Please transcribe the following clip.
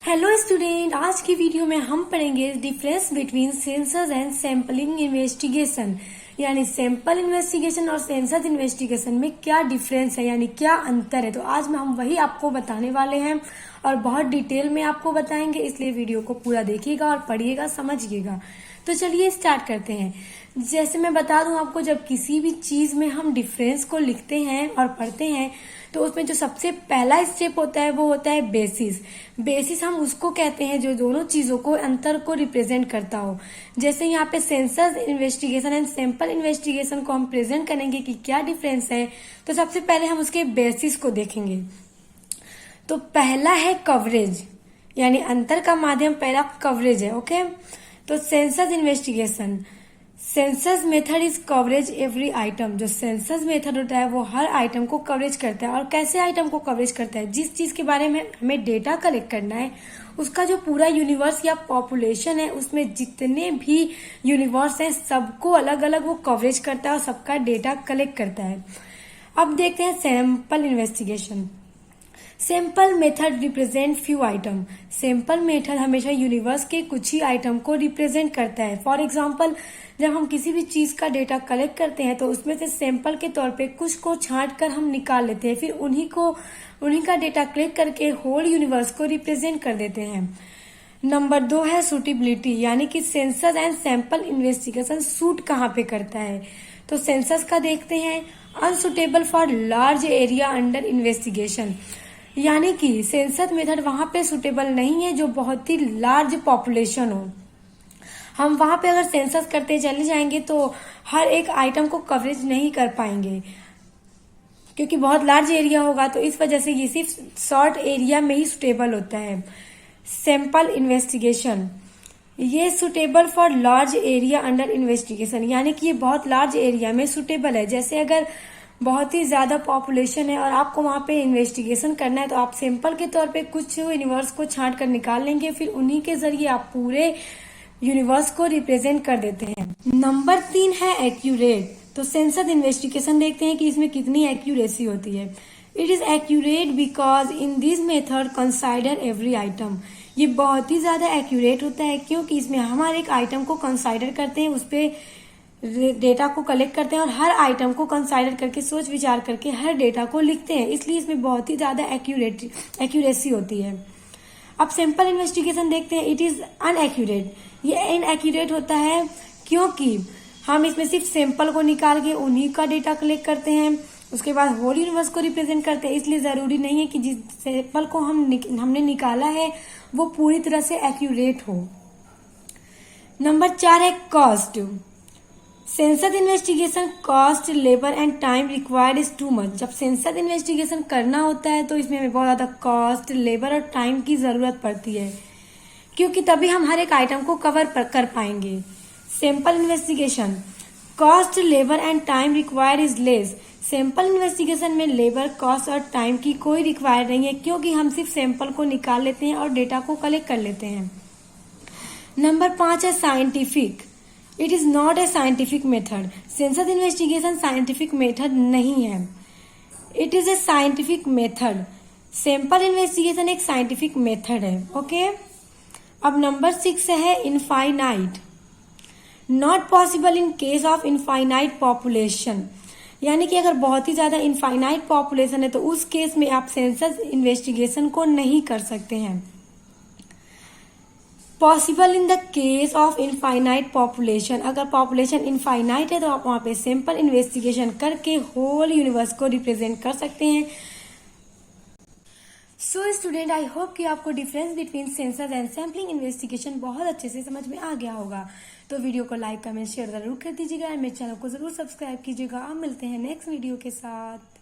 Hello student, आज की video में हम पढ़ेंगे difference between census and sampling investigation. यानी सैंपल इन्वेस्टिगेशन और सेंसस इन्वेस्टिगेशन में क्या डिफरेंस है, यानी क्या अंतर है। तो आज में हम वही आपको बताने वाले हैं और बहुत डिटेल में आपको बताएंगे, इसलिए वीडियो को पूरा देखिएगा और पढ़िएगा, समझिएगा। तो चलिए स्टार्ट करते हैं। जैसे मैं बता दूं आपको, जब किसी भी चीज में हम डिफरेंस को लिखते हैं और पढ़ते हैं तो उसमें जो सबसे पहला स्टेप होता है वो होता है बेसिस। बेसिस हम उसको कहते हैं जो दोनों चीजों को, अंतर को रिप्रेजेंट करता हो। जैसे यहाँ पे census investigation and sample investigation को हम प्रेजेंट करेंगे कि क्या डिफरेंस है, तो सबसे पहले हम उसके बेसिस को देखेंगे। तो पहला है कवरेज, यानी अंतर का माध्यम पहला कवरेज है। ओके, तो census investigation, census method is coverage every item. जो सेंसस मेथड होता है वो हर आइटम को कवरेज करता है। और कैसे आइटम को कवरेज करता है? जिस चीज के बारे में हमें डेटा कलेक्ट करना है उसका जो पूरा यूनिवर्स या पॉपुलेशन है, उसमें जितने भी यूनिवर्स हैं सबको अलग अलग वो कवरेज करता है और सबका डेटा कलेक्ट करता है। अब देखते हैं sample investigation. Sample method represent few item. Sample method हमेशा यूनिवर्स के कुछ ही आइटम को रिप्रेजेंट करता है। फॉर एग्जाम्पल, जब हम किसी भी चीज का डेटा कलेक्ट करते हैं तो उसमें से सैंपल के तौर पे कुछ को छांट कर हम निकाल लेते हैं, फिर उन्हीं का डेटा कलेक्ट करके होल यूनिवर्स को रिप्रेजेंट कर देते हैं। नंबर 2 है सूटेबिलिटी, यानी कि census and sample investigation suit कहाँ पे करता है। तो सेंसस का देखते हैं, unsuitable for large area under investigation, यानी कि सेंसस मेथड वहां पे सुटेबल नहीं है जो बहुत ही लार्ज पॉपुलेशन हो। हम वहां पे अगर सेंसस करते चले जाएंगे तो हर एक आइटम को कवरेज नहीं कर पाएंगे, क्योंकि बहुत लार्ज एरिया होगा। तो इस वजह से ये सिर्फ शॉर्ट एरिया में ही सुटेबल होता है। सैंपल इन्वेस्टिगेशन, ये suitable for large area under investigation, यानी कि ये बहुत लार्ज एरिया में सुटेबल है। जैसे अगर बहुत ही ज्यादा पॉपुलेशन है और आपको वहां पे इन्वेस्टिगेशन करना है तो आप सैंपल के तौर पे कुछ यूनिवर्स को छांट कर निकाल लेंगे, फिर उन्हीं के जरिए आप पूरे यूनिवर्स को रिप्रेजेंट कर देते हैं। नंबर 3 है एक्यूरेट। तो सेंसस इन्वेस्टिगेशन देखते हैं कि इसमें कितनी एक्यूरेसी होती है। It is accurate because in this method consider every item. ये बहुत ही ज्यादा एक्यूरेट होता है क्योंकि इसमें हम हर एक आइटम को कंसाइडर करते हैं, उस पर डेटा को कलेक्ट करते हैं और हर आइटम को कंसाइडर करके सोच विचार करके हर डेटा को लिखते हैं, इसलिए इसमें बहुत ही ज्यादा एक्यूरेसी होती है। अब सैंपल इन्वेस्टिगेशन देखते हैं। इट इज अनएक्यूरेट, ये इनएक्यूरेट होता है क्योंकि हम इसमें सिर्फ सैंपल को निकाल के उन्हीं का डेटा कलेक्ट करते हैं, उसके बाद होल यूनिवर्स को रिप्रेजेंट करते हैं, इसलिए जरूरी नहीं है कि जिस सैंपल को हमने निकाला है वो पूरी तरह से एक्यूरेट हो। नंबर 4 है cost. Census investigation cost, labour and time required is too much. जब सेंसस इन्वेस्टिगेशन करना होता है तो इसमें बहुत ज्यादा कॉस्ट, लेबर और टाइम की जरूरत पड़ती है, क्योंकि तभी हम हर एक आइटम को कवर कर पाएंगे। Sample investigation cost, labour and time required is less. Sample investigation में लेबर, कॉस्ट और टाइम की कोई रिक्वायर नहीं है, क्योंकि हम सिर्फ सैंपल को निकाल लेते हैं और डेटा को कलेक्ट कर लेते हैं। नंबर 5 है scientific. It is not a scientific method. Census investigation scientific method नहीं है, it is a scientific method. Sample investigation एक साइंटिफिक मेथड है। ओके, अब नंबर 6 है infinite. Not possible in case of infinite population, यानी कि अगर बहुत ही ज्यादा इनफाइनाइट पॉपुलेशन है तो उस केस में आप सेंसस इन्वेस्टिगेशन को नहीं कर सकते हैं। Possible in the case of infinite population, अगर पॉपुलेशन इनफाइनाइट है तो आप वहां पे सैंपल इन्वेस्टिगेशन करके होल यूनिवर्स को रिप्रेजेंट कर सकते हैं। सो स्टूडेंट, आई होप कि आपको difference between census and sampling investigation बहुत अच्छे से समझ में आ गया होगा। तो वीडियो को लाइक, कमेंट, शेयर जरूर कर दीजिएगा और मेरे चैनल को जरूर सब्सक्राइब कीजिएगा। अब मिलते हैं नेक्स्ट वीडियो के साथ।